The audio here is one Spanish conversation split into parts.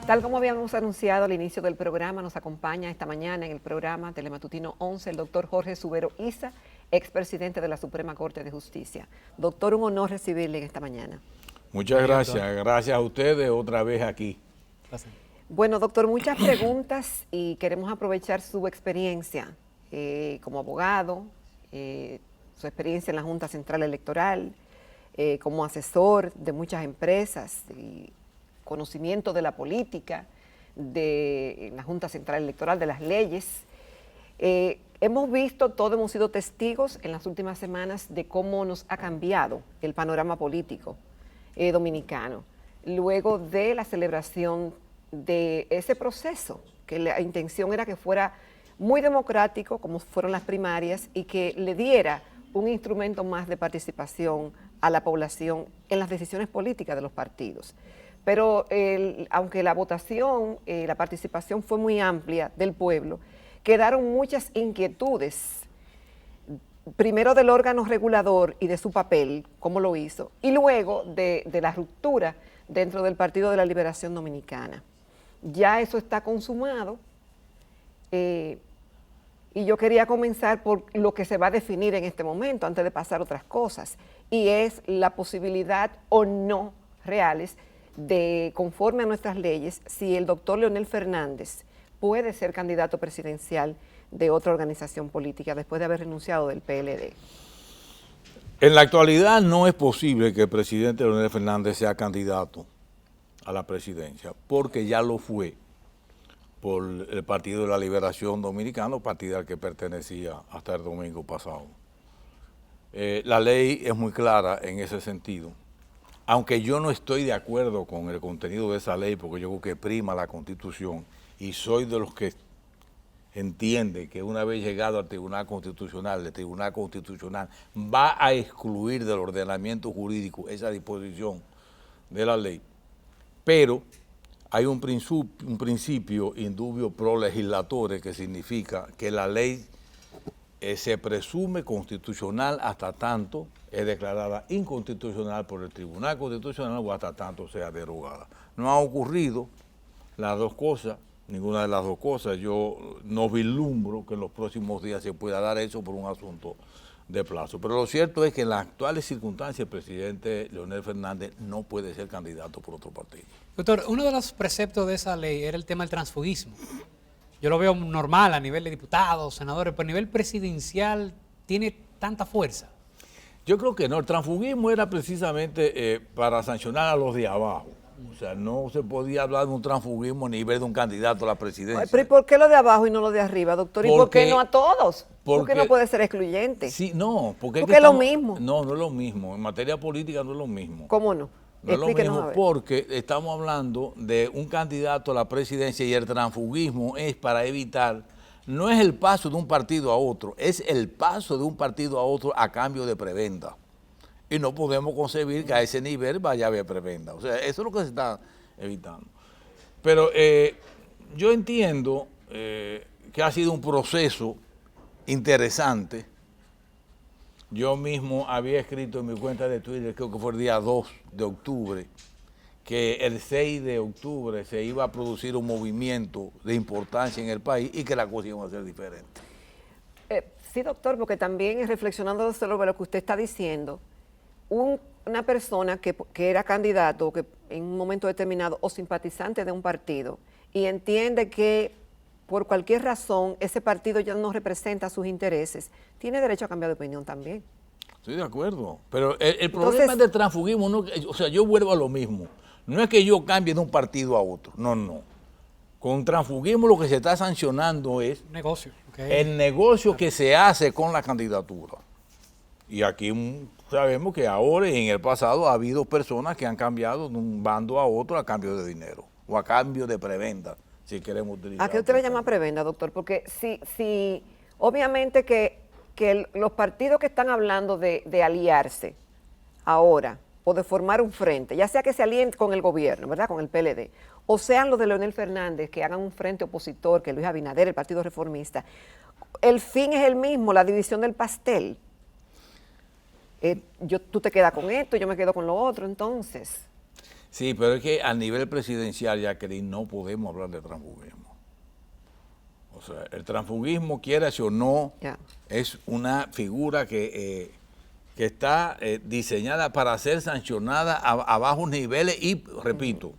Tal como habíamos anunciado al inicio del programa, nos acompaña esta mañana en el programa Telematutino 11 el doctor Jorge Subero Isa, expresidente de la Suprema Corte de Justicia. Doctor, un honor recibirle en esta mañana. Muchas gracias, gracias a ustedes otra vez aquí. Bueno, doctor, muchas preguntas y queremos aprovechar su experiencia como abogado, su experiencia en la Junta Central Electoral, como asesor de muchas empresas y conocimiento de la política, de la Junta Central Electoral, de las leyes. Hemos visto, todos hemos sido testigos en las últimas semanas de cómo nos ha cambiado el panorama político dominicano, luego de la celebración de ese proceso, que la intención era que fuera muy democrático, como fueron las primarias, y que le diera un instrumento más de participación a la población en las decisiones políticas de los partidos. Pero aunque la votación, la participación fue muy amplia del pueblo, quedaron muchas inquietudes, primero del órgano regulador y de su papel, cómo lo hizo, y luego de la ruptura dentro del Partido de la Liberación Dominicana. Ya eso está consumado, y yo quería comenzar por lo que se va a definir en este momento, antes de pasar a otras cosas, y es la posibilidad o no reales de, conforme a nuestras leyes, si el doctor Leonel Fernández puede ser candidato presidencial de otra organización política después de haber renunciado del PLD. En la actualidad no es posible que el presidente Leonel Fernández sea candidato a la presidencia, porque ya lo fue por el Partido de la Liberación Dominicana, partido al que pertenecía hasta el domingo pasado. La ley es muy clara en ese sentido. Aunque yo no estoy de acuerdo con el contenido de esa ley, porque yo creo que prima la Constitución, y soy de los que entiende que una vez llegado al Tribunal Constitucional, el Tribunal Constitucional va a excluir del ordenamiento jurídico esa disposición de la ley. Pero hay un principio indubio pro legislatore, que significa que la ley se presume constitucional hasta tanto es declarada inconstitucional por el Tribunal Constitucional o hasta tanto sea derogada. No ha ocurrido las dos cosas, ninguna de las dos cosas. Yo no vislumbro que en los próximos días se pueda dar eso por un asunto de plazo. Pero lo cierto es que en las actuales circunstancias el presidente Leonel Fernández no puede ser candidato por otro partido. Doctor, uno de los preceptos de esa ley era el tema del transfugismo. Yo lo veo normal a nivel de diputados, senadores, pero a nivel presidencial tiene tanta fuerza. Yo creo que no, el transfugismo era precisamente para sancionar a los de abajo. O sea, no se podía hablar de un transfugismo a nivel de un candidato a la presidencia. Pero ¿y por qué lo de abajo y no lo de arriba, doctor? ¿Y por qué no a todos? ¿Por qué no puede ser excluyente? Sí, no, porque es lo mismo. No, no es lo mismo. En materia política no es lo mismo. ¿Cómo no? No es lo mismo porque estamos hablando de un candidato a la presidencia y el transfugismo es para evitar, no es el paso de un partido a otro, es el paso de un partido a otro a cambio de prebenda. Y no podemos concebir que a ese nivel vaya a haber prebenda. O sea, eso es lo que se está evitando. Pero yo entiendo que ha sido un proceso interesante. Yo mismo había escrito en mi cuenta de Twitter, creo que fue el día 2 de octubre, que el 6 de octubre se iba a producir un movimiento de importancia en el país y que la cosa iba a ser diferente. Sí, doctor, porque también reflexionando sobre lo que usted está diciendo, una persona que era candidato que en un momento determinado o simpatizante de un partido y entiende que por cualquier razón ese partido ya no representa sus intereses, tiene derecho a cambiar de opinión también. Estoy de acuerdo, pero el problema del transfugismo, no, o sea, yo vuelvo a lo mismo, no es que yo cambie de un partido a otro, no. Con transfugismo lo que se está sancionando es negocio, el negocio que se hace con la candidatura. Y aquí sabemos que ahora y en el pasado ha habido personas que han cambiado de un bando a otro a cambio de dinero o a cambio de prebenda, si queremos utilizar. ¿A qué usted le llama prebenda, doctor? Porque si obviamente que los partidos que están hablando de aliarse ahora o de formar un frente, ya sea que se alíen con el gobierno, ¿verdad?, con el PLD, o sean los de Leonel Fernández, que hagan un frente opositor, que Luis Abinader, el Partido Reformista, el fin es el mismo, la división del pastel. Tú te quedas con esto, yo me quedo con lo otro, entonces. Sí, pero es que a nivel presidencial, Jacqueline, no podemos hablar de transfugismo. O sea, el transfugismo, quiera o no, Ya. es una figura que está diseñada para ser sancionada a bajos niveles y, repito,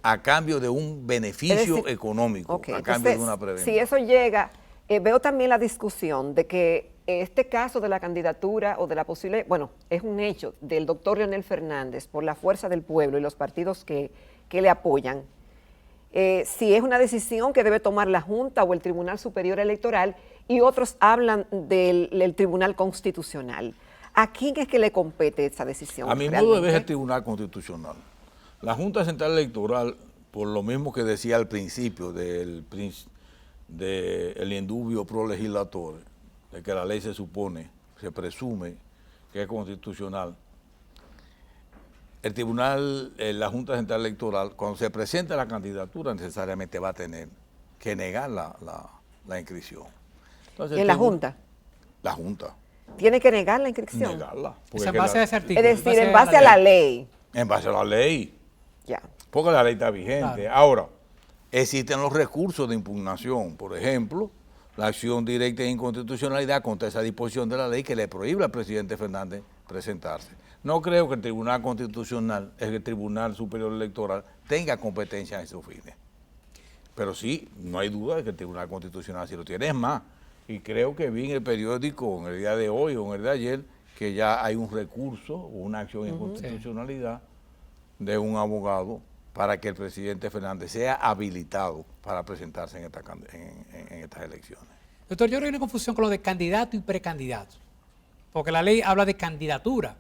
a cambio de un beneficio decir, económico, ok, a cambio de entonces, una prevención. si eso llega, veo también la discusión de que este caso de la candidatura o de la posible, bueno, es un hecho del doctor Leonel Fernández por la fuerza del pueblo y los partidos que le apoyan, si es una decisión que debe tomar la Junta o el Tribunal Superior Electoral, y otros hablan del Tribunal Constitucional. ¿A quién es que le compete esa decisión? A mi modo de ver es el Tribunal Constitucional. La Junta Central Electoral, por lo mismo que decía al principio del indubio pro legislatore, de que la ley se supone, se presume que es constitucional, el tribunal, la Junta Central Electoral, cuando se presenta la candidatura, necesariamente va a tener que negar la inscripción. Entonces, ¿En la Junta? La Junta. Tiene que negar la inscripción. Negarla. Es en base a ese artículo. Es decir, en base a la ley. En base a la ley. Ya. Porque la ley está vigente. Claro. Ahora, existen los recursos de impugnación. Por ejemplo, la acción directa de inconstitucionalidad contra esa disposición de la ley que le prohíbe al presidente Fernández presentarse. No creo que el Tribunal Constitucional, el Tribunal Superior Electoral, tenga competencia en esos fines. Pero sí, no hay duda de que el Tribunal Constitucional sí lo tiene. Es más, y creo que vi en el periódico, en el día de hoy o en el de ayer, que ya hay un recurso o una acción de inconstitucionalidad de un abogado para que el presidente Fernández sea habilitado para presentarse en estas elecciones. Doctor, yo creo que hay una confusión con lo de candidato y precandidato, porque la ley habla de candidatura,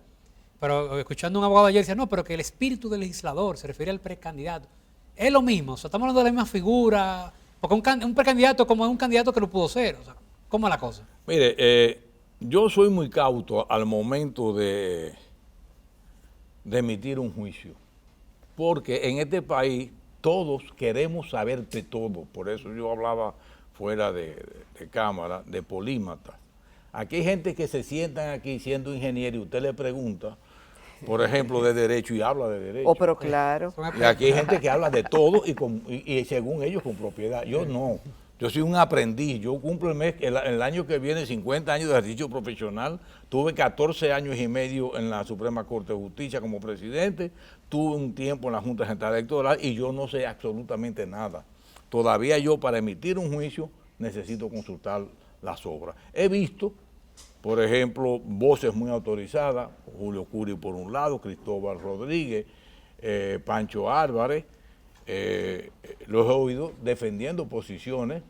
pero escuchando a un abogado ayer decía, no, pero que el espíritu del legislador se refiere al precandidato. Es lo mismo, o sea, estamos hablando de la misma figura, porque un precandidato como es un candidato que no pudo ser, o sea, ¿cómo es la cosa? Mire, yo soy muy cauto al momento de emitir un juicio, porque en este país todos queremos saber de todo, por eso yo hablaba fuera de cámara, de polímatas. Aquí hay gente que se sientan aquí siendo ingeniero y usted le pregunta, por ejemplo, de derecho y habla de derecho. Oh, pero claro. Y aquí hay gente que habla de todo y según ellos con propiedad. Yo no. Yo soy un aprendiz. Yo cumplo el año que viene 50 años de ejercicio profesional. Tuve 14 años y medio en la Suprema Corte de Justicia como presidente. Tuve un tiempo en la Junta Central Electoral y yo no sé absolutamente nada. Todavía yo para emitir un juicio necesito consultar las obras. He visto, por ejemplo, voces muy autorizadas, Julio Curi por un lado, Cristóbal Rodríguez, Pancho Álvarez, los he oído defendiendo posiciones,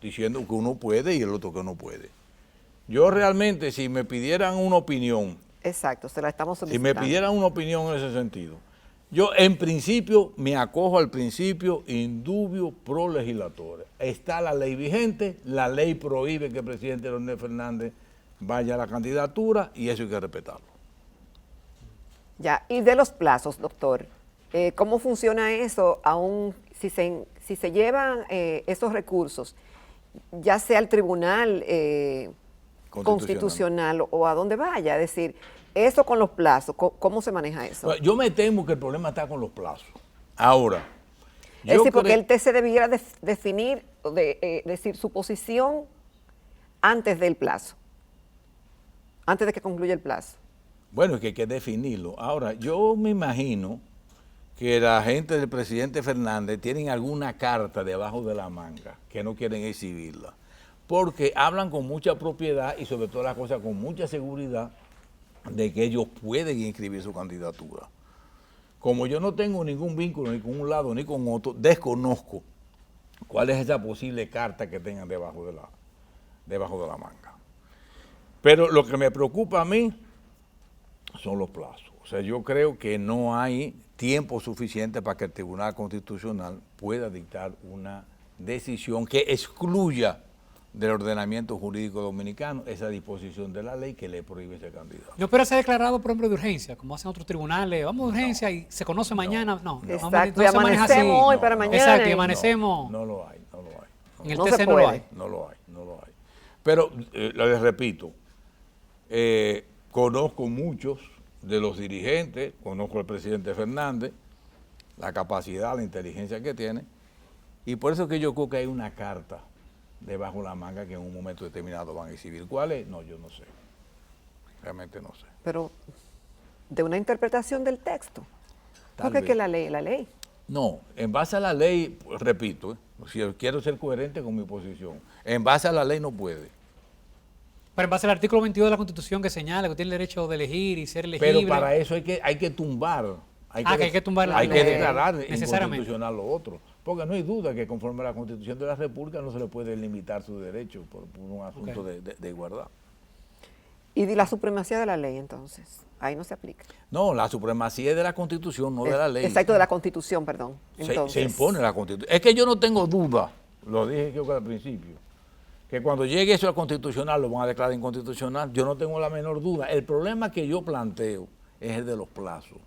diciendo que uno puede y el otro que no puede. Yo realmente, si me pidieran una opinión, Exacto, se la estamos si solicitando. me pidieran una opinión en ese sentido, yo en principio me acojo al principio indubio pro legislatore. Está la ley vigente, la ley prohíbe que el presidente Leonel Fernández vaya a la candidatura y eso hay que respetarlo. Ya, y de los plazos, doctor, ¿cómo funciona eso aún si se llevan esos recursos, ya sea al tribunal constitucional o a donde vaya? Es decir, eso con los plazos, ¿cómo se maneja eso? Yo me temo que el problema está con los plazos. Ahora, Es decir, porque el TC debiera definir, decir su posición antes del plazo, antes de que concluya el plazo. Bueno, es que hay que definirlo. Ahora, yo me imagino que la gente del presidente Fernández tienen alguna carta debajo de la manga que no quieren exhibirla, porque hablan con mucha propiedad y sobre todas las cosas con mucha seguridad de que ellos pueden inscribir su candidatura. Como yo no tengo ningún vínculo ni con un lado ni con otro, desconozco cuál es esa posible carta que tengan debajo de la manga. Pero lo que me preocupa a mí son los plazos. O sea, yo creo que no hay tiempo suficiente para que el Tribunal Constitucional pueda dictar una decisión que excluya del ordenamiento jurídico dominicano esa disposición de la ley que le prohíbe ese candidato. No espera ser declarado por hombre de urgencia, como hacen otros tribunales. Vamos de urgencia y se conoce mañana. No, Exacto, no y se maneja así. amanecemos hoy para mañana. Exacto, y y- amanecemos. No lo hay. En el No TC se no lo puede. hay. No lo hay. Pero, les repito, conozco muchos de los dirigentes, conozco al presidente Fernández, la capacidad, la inteligencia que tiene. Y por eso que yo creo que hay una carta debajo de la manga que en un momento determinado van a exhibir. ¿Cuál es? No, yo no sé. Realmente no sé. Pero de una interpretación del texto. Tal Porque es que vez. la ley. No, en base a la ley, repito, si yo quiero ser coherente con mi posición, en base a la ley no puede. Pero en base al artículo 22 de la Constitución que señala que tiene el derecho de elegir y ser elegible. Pero para eso hay que tumbar. Que hay que tumbar la Hay ley. que declarar Necesariamente. inconstitucional lo otro. Porque no hay duda que conforme a la Constitución de la República no se le puede limitar su derecho por un asunto de igualdad. Y de la supremacía de la ley, entonces. Ahí no se aplica. No, la supremacía es de la Constitución, no de la ley. Exacto, de la Constitución, perdón. Se impone la Constitución. Es que yo no tengo duda, lo dije creo que al principio, que cuando llegue eso al constitucional lo van a declarar inconstitucional. Yo no tengo la menor duda. El problema que yo planteo es el de los plazos.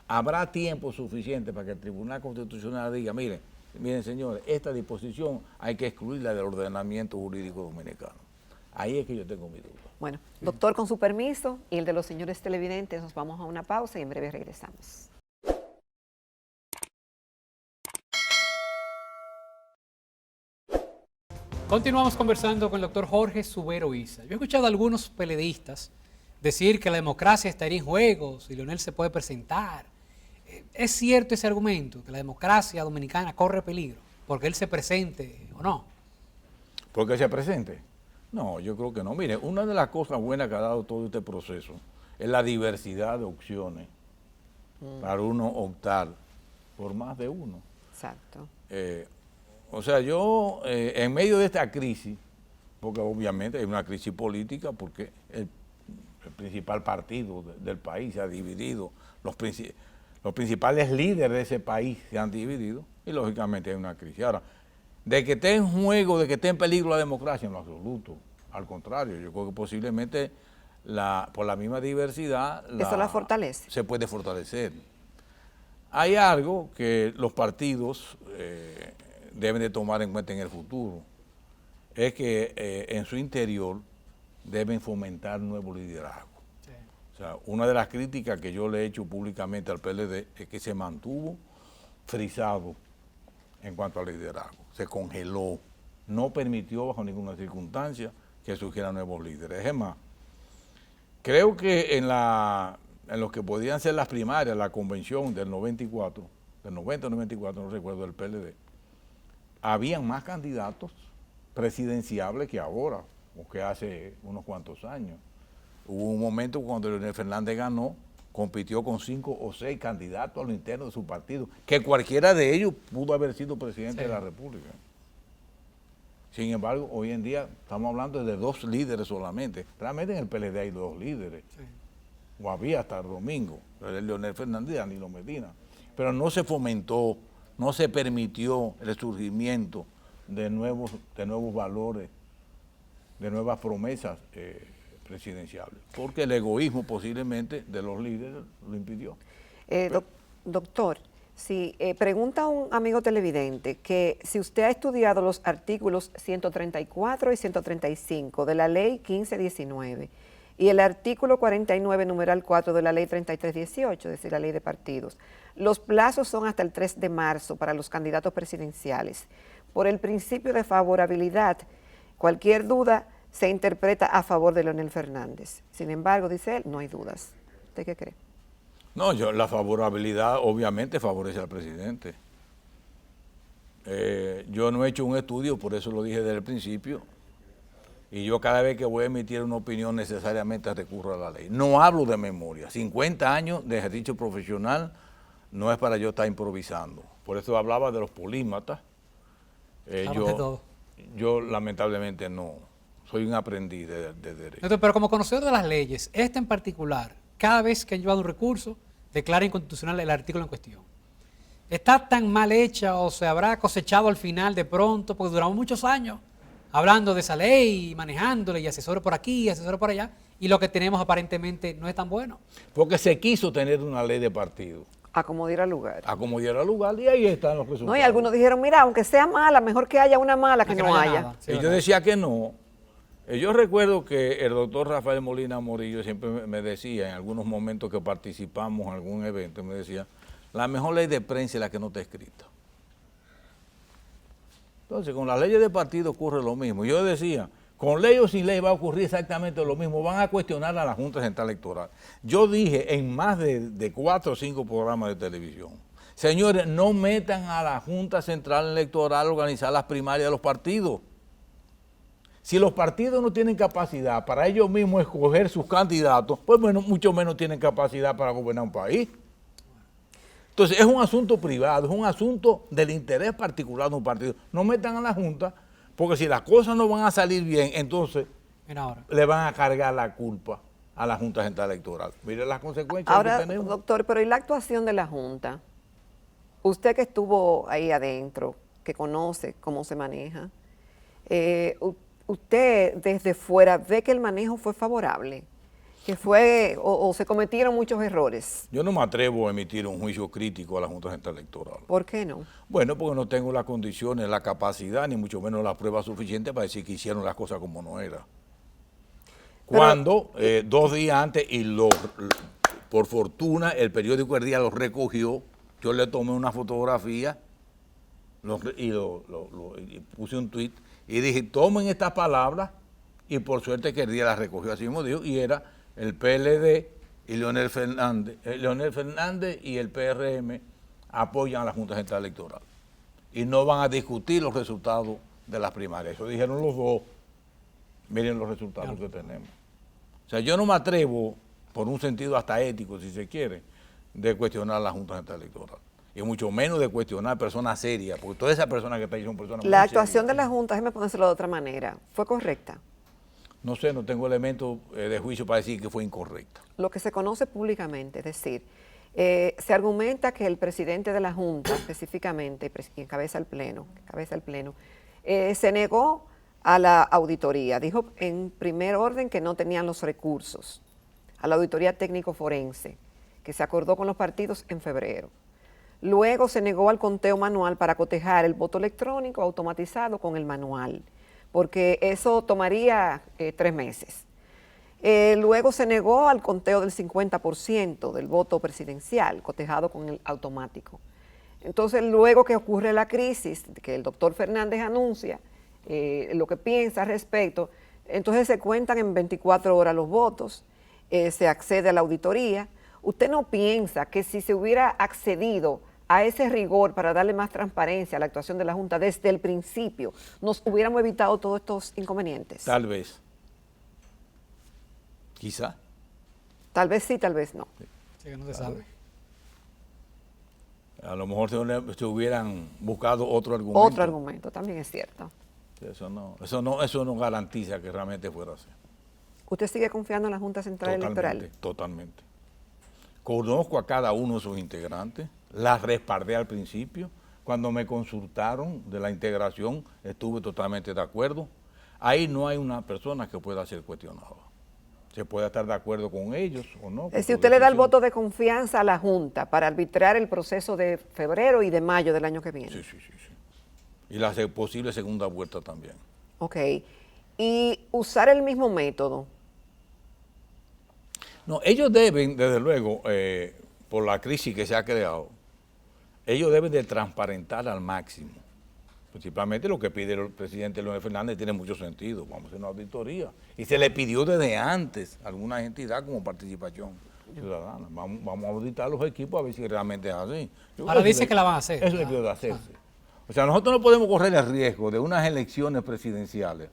Habrá tiempo suficiente para que el Tribunal Constitucional diga, miren señores, esta disposición hay que excluirla del ordenamiento jurídico dominicano. Ahí es que yo tengo mi duda. Bueno, doctor, con su permiso y el de los señores televidentes, nos vamos a una pausa y en breve regresamos. Continuamos conversando con el doctor Jorge Subero Isa. Yo he escuchado a algunos peledeístas decir que la democracia estaría en juego si Leonel se puede presentar. ¿Es cierto ese argumento, que la democracia dominicana corre peligro porque él se presente o no? ¿Por qué se presente? No, yo creo que no. Mire, una de las cosas buenas que ha dado todo este proceso es la diversidad de opciones para uno optar por más de uno. Exacto. O sea, yo, en medio de esta crisis, porque obviamente hay una crisis política, porque el principal partido del país se ha dividido, los principales líderes de ese país se han dividido, y lógicamente hay una crisis. Ahora, de que esté en juego, de que esté en peligro la democracia, en lo absoluto. Al contrario, yo creo que posiblemente por la misma diversidad ¿Eso la fortalece? Se puede fortalecer. Hay algo que los partidos deben de tomar en cuenta en el futuro, es que en su interior deben fomentar nuevo liderazgo. Sí. O sea, una de las críticas que yo le he hecho públicamente al PLD es que se mantuvo frisado en cuanto al liderazgo, se congeló, no permitió bajo ninguna circunstancia que surgieran nuevos líderes. Es más, creo que en lo que podían ser las primarias, la convención del 94, del 90-94, no recuerdo, del PLD, habían más candidatos presidenciables que ahora, o que hace unos cuantos años. Hubo un momento cuando Leonel Fernández ganó, compitió con 5 o 6 candidatos a lo interno de su partido, que cualquiera de ellos pudo haber sido presidente de la República. Sin embargo, hoy en día estamos hablando de 2 líderes solamente. Realmente en el PLD hay 2 líderes. Sí. O había hasta el domingo, Leonel Fernández y Danilo Medina. Pero no se fomentó, no se permitió el surgimiento de nuevos valores, de nuevas promesas presidenciales, porque el egoísmo posiblemente de los líderes lo impidió. Doctor, si pregunta un amigo televidente que si usted ha estudiado los artículos 134 y 135 de la ley 1519 y el artículo 49, numeral 4 de la ley 3318, es decir, la ley de partidos, los plazos son hasta el 3 de marzo para los candidatos presidenciales. Por el principio de favorabilidad, cualquier duda se interpreta a favor de Leonel Fernández. Sin embargo, dice él, no hay dudas. ¿Usted qué cree? No, la favorabilidad obviamente favorece al presidente. Yo no he hecho un estudio, por eso lo dije desde el principio, y yo cada vez que voy a emitir una opinión necesariamente recurro a la ley. No hablo de memoria. 50 años de ejercicio profesional no es para yo estar improvisando. Por eso hablaba de los polímatas. Yo lamentablemente no. Soy un aprendiz de derecho. Pero como conocedor de las leyes, esta en particular, cada vez que han llevado un recurso, declara inconstitucional el artículo en cuestión. ¿Está tan mal hecha o se habrá cosechado al final de pronto? Porque duramos muchos años hablando de esa ley, manejándola y asesores por aquí y asesores por allá, y lo que tenemos aparentemente no es tan bueno. Porque se quiso tener una ley de partido. A como diera lugar. A como diera lugar, y ahí están los resultados. No, y algunos dijeron, mira, aunque sea mala, mejor que haya una mala que no haya. Sí, y yo decía que no. Yo recuerdo que el doctor Rafael Molina Morillo siempre me decía, en algunos momentos que participamos en algún evento, me decía, La mejor ley de prensa es la que no está escrita. Entonces, con las leyes de partido ocurre lo mismo. Yo decía, con ley o sin ley va a ocurrir exactamente lo mismo. Van a cuestionar a la Junta Central Electoral. Yo dije en más de 4 o 5 programas de televisión, señores, no metan a la Junta Central Electoral a organizar las primarias de los partidos. Si los partidos no tienen capacidad para ellos mismos escoger sus candidatos, pues bueno, mucho menos tienen capacidad para gobernar un país. Entonces, es un asunto privado, es un asunto del interés particular de un partido. No metan a la Junta, porque si las cosas no van a salir bien, entonces le van a cargar la culpa a la Junta Central Electoral. Mire las consecuencias Ahora, que tenemos. doctor, pero ¿y la actuación de la Junta? Usted que estuvo ahí adentro, que conoce cómo se maneja, usted desde fuera ve que el manejo fue favorable, que fue o se cometieron muchos errores. Yo no me atrevo a emitir un juicio crítico a la Junta Central Electoral. ¿Por qué no? Bueno, porque no tengo las condiciones, la capacidad, ni mucho menos las pruebas suficientes para decir que hicieron las cosas como no era. Cuando 2 días antes, por fortuna, el periódico El Día lo recogió, yo le tomé una fotografía y puse un tuit y dije, tomen estas palabras, y por suerte que El Día las recogió, así mismo dijo, y era el PLD y Leonel Fernández y el PRM apoyan a la Junta Central Electoral y no van a discutir los resultados de las primarias. Eso dijeron los dos. Miren los resultados que tenemos. O sea, yo no me atrevo, por un sentido hasta ético, si se quiere, de cuestionar a la Junta Central Electoral. Y mucho menos de cuestionar personas serias, porque todas esas personas que están ahí son personas muy La actuación serias. de la Junta, déjeme ponérselo de otra manera, ¿fue correcta? No sé, no tengo elementos de juicio para decir que fue incorrecta. Lo que se conoce públicamente, es decir, se argumenta que el presidente de la Junta, específicamente, que encabeza el Pleno, se negó a la auditoría. Dijo en primer orden que no tenían los recursos, a la auditoría técnico forense, que se acordó con los partidos en febrero. Luego se negó al conteo manual para cotejar el voto electrónico automatizado con el manual, porque eso tomaría 3 meses. Luego se negó al conteo del 50% del voto presidencial, cotejado con el automático. Entonces, luego que ocurre la crisis, que el doctor Fernández anuncia lo que piensa al respecto, entonces se cuentan en 24 horas los votos, se accede a la auditoría. ¿Usted no piensa que si se hubiera accedido a ese rigor para darle más transparencia a la actuación de la Junta desde el principio, nos hubiéramos evitado todos estos inconvenientes? Tal vez. Quizá. Tal vez sí, tal vez no. Sí, que no se sabe. A lo mejor se hubieran buscado otro argumento. Otro argumento, también es cierto. Eso no garantiza que realmente fuera así. ¿Usted sigue confiando en la Junta Central Electoral? Totalmente. Conozco a cada uno de sus integrantes, las respaldé al principio. Cuando me consultaron de la integración, estuve totalmente de acuerdo. Ahí no hay una persona que pueda ser cuestionada. Se puede estar de acuerdo con ellos o no. Si usted le da el voto de confianza a la Junta para arbitrar el proceso de febrero y de mayo del año que viene. Sí. Y la posible segunda vuelta también. Ok. Y usar el mismo método. No, ellos deben, desde luego, por la crisis que se ha creado, ellos deben de transparentar al máximo. Principalmente lo que pide el presidente Leonel Fernández tiene mucho sentido. Vamos a hacer una auditoría. Y se le pidió desde antes a alguna entidad como participación ciudadana. Vamos a auditar los equipos a ver si realmente es así. Ahora dice que la van a hacer. Eso debió de hacerse. O sea, nosotros no podemos correr el riesgo de unas elecciones presidenciales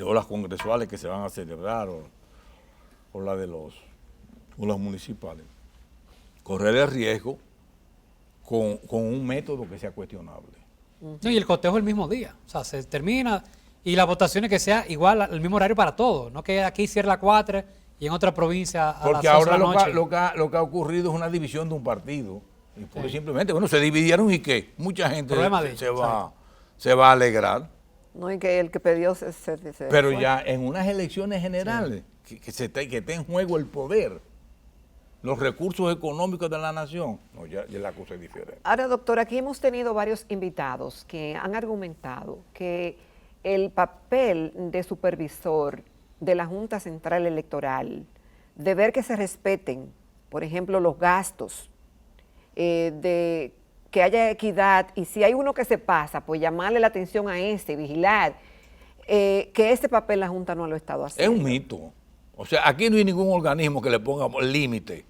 o las congresuales que se van a celebrar o las de los municipales. Correr el riesgo con un método que sea cuestionable. No, y el cotejo el mismo día. O sea, se termina y las votaciones que sea igual al mismo horario para todos. No que aquí cierre a 4 y en otra provincia a porque las 11 de ahora la noche. lo que ha ocurrido es una división de un partido. Y porque simplemente, bueno, se dividieron y ¿qué? Mucha gente se va a alegrar. No, y que el que pidió se Pero fue. ya en unas elecciones generales, que esté en juego el poder, los recursos económicos de la nación, no, ya la cosa es diferente. Ahora, doctor, aquí hemos tenido varios invitados que han argumentado que el papel de supervisor de la Junta Central Electoral, de ver que se respeten, por ejemplo, los gastos, de que haya equidad, y si hay uno que se pasa, pues llamarle la atención a vigilar, que ese papel la Junta no lo ha estado haciendo. Es un mito. O sea, aquí no hay ningún organismo que le ponga límite,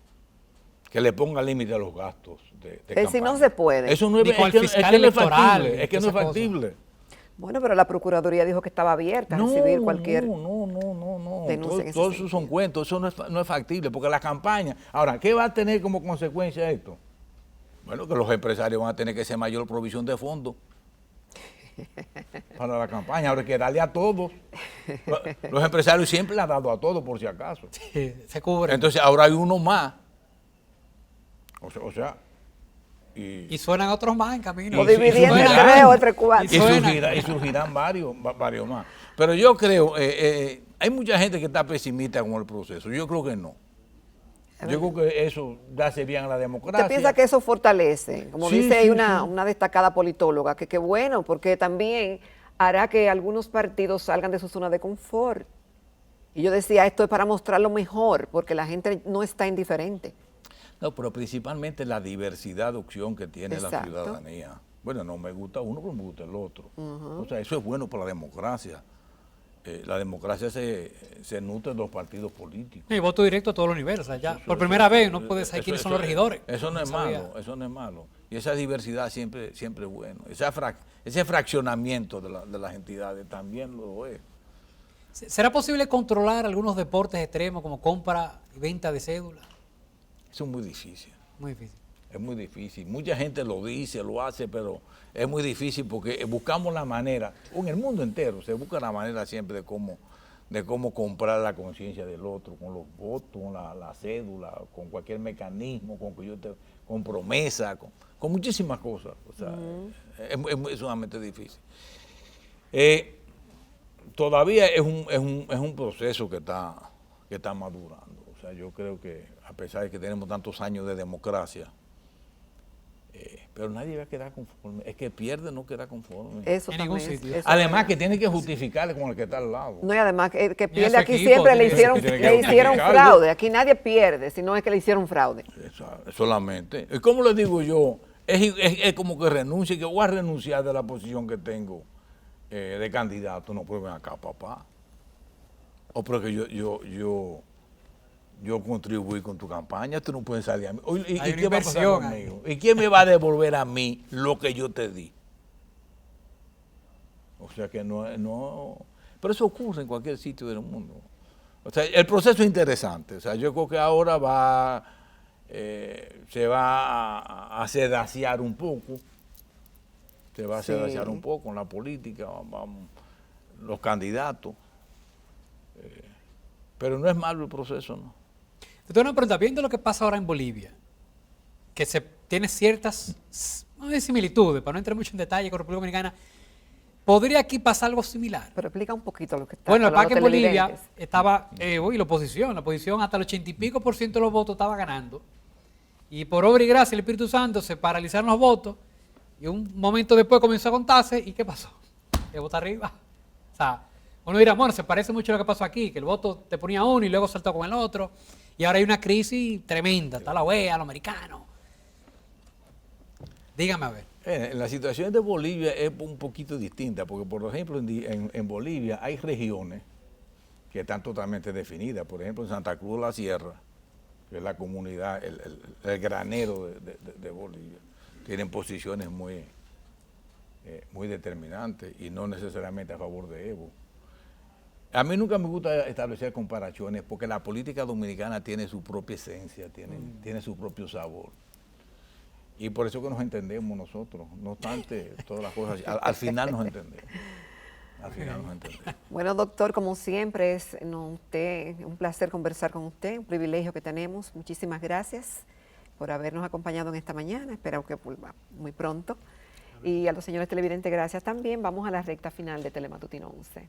a los gastos de campaña. Si no se puede. Eso no es, Ni con es el que, fiscal es que no es electoral, factible. Es que no es esa cosa. factible. Bueno, pero la Procuraduría dijo que estaba abierta a recibir cualquier denuncia en ese Todos esos sentido. son cuentos, eso no es factible, porque la campaña... Ahora, ¿qué va a tener como consecuencia esto? Bueno, que los empresarios van a tener que hacer mayor provisión de fondos para la campaña. Ahora hay que darle a todos. Los empresarios siempre le han dado a todos, por si acaso. Sí, se cubre. Entonces, ahora hay uno más. O sea Y suenan otros más en camino. O dividiendo en suenan. 3 o entre 4. Y suena. y surgirán varios más. Pero yo creo, hay mucha gente que está pesimista con el proceso. Yo creo que no. Yo creo que eso hace bien a la democracia. ¿Usted piensa que eso fortalece? Como Sí, dice ahí sí, una destacada politóloga, que qué bueno, porque también hará que algunos partidos salgan de su zona de confort. Y yo decía, esto es para mostrar lo mejor, porque la gente no está indiferente. No, pero principalmente la diversidad de opción que tiene Exacto. la ciudadanía. Bueno, no me gusta uno, pero me gusta el otro. O sea, eso es bueno para la democracia. La democracia se nutre de los partidos políticos. Y voto directo a todos los niveles. O sea, ya, por primera vez no puede saber quiénes son los regidores. Eso no es sabía. malo, eso no es malo. Y esa diversidad siempre es bueno. Ese fraccionamiento de las entidades también lo es. ¿Será posible controlar algunos deportes extremos como compra y venta de cédulas? Eso es muy difícil. Muy difícil. Es muy difícil. Mucha gente lo dice, lo hace, pero es muy difícil porque buscamos la manera, en el mundo entero se busca la manera siempre de cómo comprar la conciencia del otro, con los votos, con la cédula, con cualquier mecanismo, con promesa, con muchísimas cosas. O sea, es sumamente difícil. Todavía es un proceso que está madurando. O sea, yo creo que a pesar de que tenemos tantos años de democracia, pero nadie va a quedar conforme. Es que pierde, no queda conforme. Eso En ningún también. sitio. Eso Además también. que tiene que justificarle con el que está al lado. No, y además que Y a pierde su aquí equipo siempre le tiene que hicieron justificarlo. fraude. Aquí nadie pierde, sino es que le hicieron fraude. Solamente. ¿Y cómo le digo yo? Es como que renuncie, que voy a renunciar de la posición que tengo de candidato. No, pues ven acá, papá. O porque yo contribuí con tu campaña, tú no puedes salir a mí. ¿Y Hay una qué va a pasar inversión conmigo? ¿Y quién me va a devolver a mí lo que yo te di? O sea que no. Pero eso ocurre en cualquier sitio del mundo. O sea, el proceso es interesante. O sea, yo creo que ahora se va a sedaciar un poco. Se va a sedaciar un poco en la política, los candidatos. Pero no es malo el proceso, ¿no? Entonces, una pregunta, viendo lo que pasa ahora en Bolivia, que se tiene ciertas no sé, similitudes, para no entrar mucho en detalle con República Dominicana, ¿podría aquí pasar algo similar? Pero explica un poquito lo que está Bueno, la para verdad que los en Bolivia televidentes. estaba la oposición hasta el 80 y pico % de los votos estaba ganando, y por obra y gracia del Espíritu Santo se paralizaron los votos, y un momento después comenzó a contarse, ¿y qué pasó? El voto arriba. O sea, uno dirá, bueno, se parece mucho a lo que pasó aquí, que el voto te ponía uno y luego saltó con el otro, y ahora hay una crisis tremenda, está la OEA, los americanos. Dígame a ver. En la situación de Bolivia es un poquito distinta, porque por ejemplo en Bolivia hay regiones que están totalmente definidas. Por ejemplo, en Santa Cruz de la Sierra, que es la comunidad, el granero de Bolivia, tienen posiciones muy determinantes y no necesariamente a favor de Evo. A mí nunca me gusta establecer comparaciones porque la política dominicana tiene su propia esencia, tiene su propio sabor. Y por eso que nos entendemos nosotros, no obstante todas las cosas, al final nos entendemos. Al final nos entendemos. Bueno, doctor, como siempre, es un placer conversar con usted, un privilegio que tenemos. Muchísimas gracias por habernos acompañado en esta mañana. Espero que vuelva muy pronto. Y a los señores televidentes, gracias también. Vamos a la recta final de Telematutino 11.